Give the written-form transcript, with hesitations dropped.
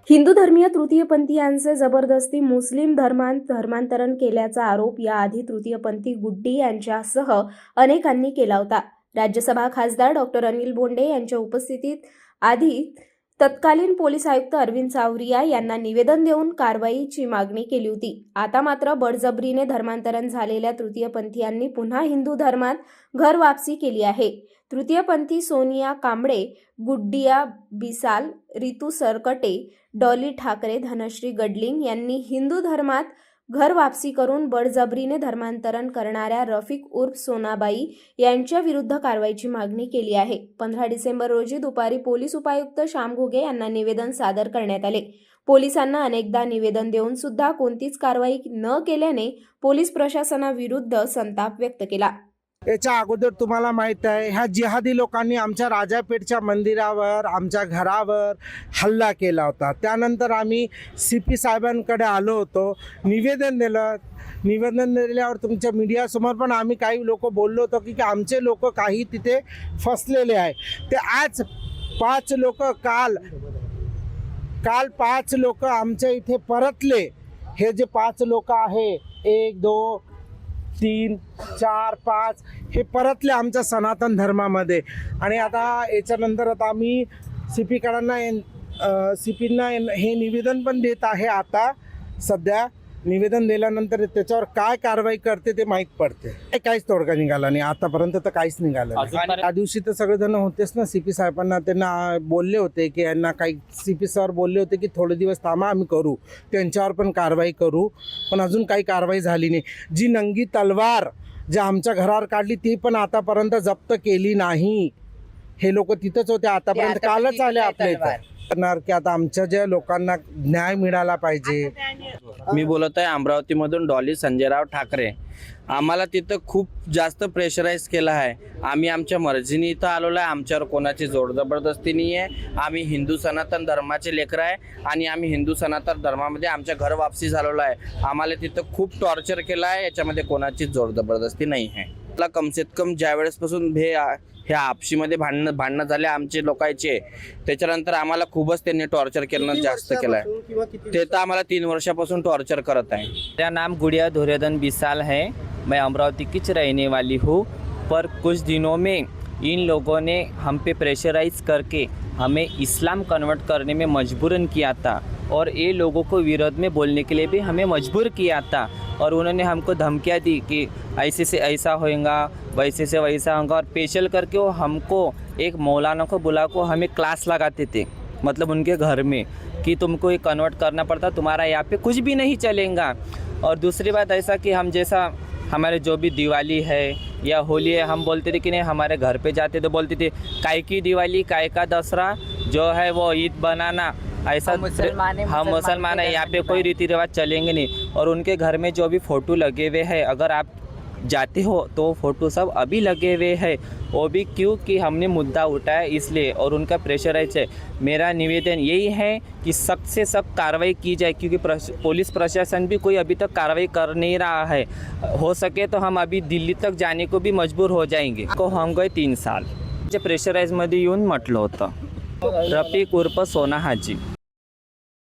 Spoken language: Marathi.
हिंदू धर्मीय तृतीयपंथीयांचे जबरदस्ती मुस्लिम धर्मांत धर्मांतरण केल्याचा आरोप याआधी तृतीयपंथी गुड्डी यांच्यासह अनेकांनी केला होता। राज्यसभा खासदार डॉक्टर अनिल बोंडे यांच्या उपस्थितीत आधी तत्कालीन पोलीस आयुक्त अरविंद सावरिया यांना निवेदन देऊन कारवाईची मागणी केली होती। आता मात्र बळजबरीने धर्मांतरण झालेल्या तृतीयपंथीयांनी पुन्हा हिंदू धर्मात घर वापसी केली आहे। तृतीयपंथी सोनिया कांबळे, गुड्डिया बिसाल, रितू सरकटे, डॉली ठाकरे, धनश्री गडलिंग यांनी हिंदू धर्मात घर वापसी करून बळजबरीने धर्मांतरण करणाऱ्या रफिक उर्फ सोनाबाई यांच्या विरुद्ध कारवाईची मागणी केली आहे। 15 डिसेंबर रोजी दुपारी पोलीस उपायुक्त श्याम घुगे यांना निवेदन सादर करण्यात आले। पोलिसांना अनेकदा निवेदन देऊन सुद्धा कोणतीच कारवाई न केल्याने पोलीस प्रशासनाविरुद्ध संताप व्यक्त केला। याच्या अगोदर तुम्हाला माहित आहे, ह्या जिहादी लोकांनी आमच्या राजापेठच्या मंदिरावर, आमच्या घरावर हल्ला केला होता। त्यानंतर आम्ही CP साहेबांकडे आलो होतो, निवेदन दिलं। निवेदन दिल्यावर तुमच्या मीडियासमोर पण आम्ही काही लोक बोललो होतो की आमचे लोक काही तिथे फसलेले आहे। ते आज 5 लोक काल 5 लोक आमच्या इथे परतले। हे जे 5 लोक आहे, 1 2 3 4 5 हे परतले आमच्या सनातन धर्मामध्ये। आणि आता याच्यानंतर आता आम्ही CPंना हे निवेदन पण देत आहे। आता सध्या निवेदन दिल्यानंतर त्याच्यावर काय कारवाई करते ते माहीत पडते। काहीच तोडगा निघाला नाही आतापर्यंत, तर काहीच निघालं नाही। त्या दिवशी तर सगळेजण होतेच ना, CP साहेबांना त्यांना बोलले होते की यांना काही CP सर बोलले होते की थोडे दिवस थांबा, आम्ही करू, त्यांच्यावर पण कारवाई करू, पण अजून काही कारवाई झाली नाही। जी नंगी तलवार जे आमच्या घरावर काढली ती पण आतापर्यंत जप्त केली नाही। हे लोक तिथंच होते आतापर्यंत, कालच आले आपल्या इथं। की आता आमच्या ज्या लोकांना न्याय मिळाला पाहिजे। मी बोलत आहे अमरावतीमधून डॉली संजयराव ठाकरे। आम्हाला तिथं खूप जास्त प्रेशराईज केलं आहे। आम्ही आमच्या मर्जीने इथं आलेलो आहे, आमच्यावर कोणाची जोर जबरदस्ती नाही आहे। आम्ही हिंदू सनातन धर्माचे लेकरं आहे आणि आम्ही हिंदू सनातन धर्मामध्ये आमच्या घर वापसी झालेलो आहे। आम्हाला तिथं खूप टॉर्चर केलं आहे, याच्यामध्ये कोणाची जोर जबरदस्ती नाही आहे। मला कमसेत कम ज्या वेळेसपासून ह्या आपशीमध्ये भांडणं झाले आमचे लोकांचे, त्याच्यानंतर आम्हाला खूपच त्यांनी टॉर्चर केलं, जास्त केलं आहे। ते तर आम्हाला 3 वर्षापासून टॉर्चर करत आहे। मेरा नाम गुड़िया धुर्योधन बिसाल है। मैं अमरावती की रहने वाली हूँ। पर कुछ दिनों में इन लोगों ने हम पे प्रेशराइज करके हमें इस्लाम कन्वर्ट करने में मजबूरन किया था और ये लोगों को विरोध में बोलने के लिए भी हमें मजबूर किया था। और उन्होंने हमको धमकियाँ दी कि ऐसे से ऐसा होएगा, वैसे से वैसा होगा। और स्पेशल करके वो हमको एक मौलाना को बुला को हमें क्लास लगाते थे, मतलब उनके घर में, कि तुमको ये कन्वर्ट करना पड़ता, तुम्हारा यहाँ पे कुछ भी नहीं चलेगा। और दूसरी बात ऐसा कि हम जैसा हमारे जो भी दिवाली है या होली है, हम बोलते थे कि नहीं, हमारे घर पे जाते तो बोलते थे काय की दिवाली, काय का दसरा, जो है वो ईद बनाना, ऐसा हम मुसलमान है, यहाँ पे कोई रीति रिवाज चलेंगे नहीं। और उनके घर में जो भी फ़ोटो लगे हुए हैं, अगर आप जाते हो तो फ़ोटो सब अभी लगे हुए हैं, वो भी क्यों कि हमने मुद्दा उठाया इसलिए, और उनका प्रेशराइज है। मेरा निवेदन यही है कि सख्त से सख्त कार्रवाई की जाए, क्योंकि पुलिस प्रशासन भी कोई अभी तक कार्रवाई कर नहीं रहा है। हो सके तो हम अभी दिल्ली तक जाने को भी मजबूर हो जाएंगे। को हम गए 3 साल जे प्रेशराइजमध्ये येऊन म्हटलं होतं। रफिक उर्फ सोना हाजी।